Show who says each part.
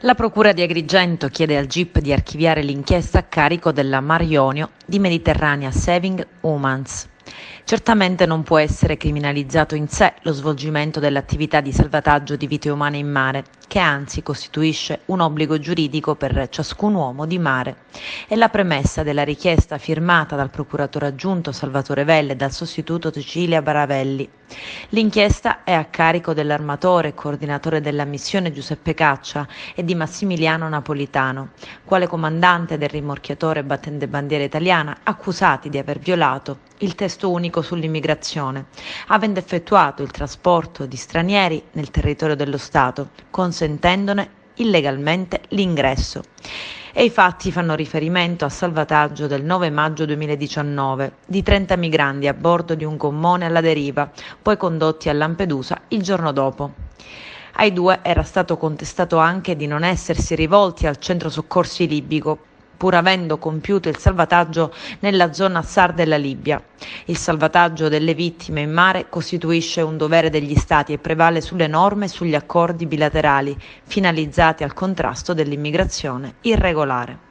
Speaker 1: La Procura di Agrigento chiede al GIP di archiviare l'inchiesta a carico della Mar Ionio di Mediterranea Saving Humans. Certamente non può essere criminalizzato in sé lo svolgimento dell'attività di salvataggio di vite umane in mare, che anzi costituisce un obbligo giuridico per ciascun uomo di mare. È la premessa della richiesta firmata dal procuratore aggiunto Salvatore Velle e dal sostituto Cecilia Baravelli. L'inchiesta è a carico dell'armatore e coordinatore della missione Giuseppe Caccia e di Massimiliano Napolitano, quale comandante del rimorchiatore battente bandiera italiana, accusati di aver violato il testo unico sull'immigrazione, avendo effettuato il trasporto di stranieri nel territorio dello Stato, consentendone illegalmente l'ingresso. E i fatti fanno riferimento al salvataggio del 9 maggio 2019 di 30 migranti a bordo di un gommone alla deriva, poi condotti a Lampedusa il giorno dopo. Ai due era stato contestato anche di non essersi rivolti al centro soccorsi libico, pur avendo compiuto il salvataggio nella zona SAR della Libia. Il salvataggio delle vittime in mare costituisce un dovere degli Stati e prevale sulle norme e sugli accordi bilaterali finalizzati al contrasto dell'immigrazione irregolare.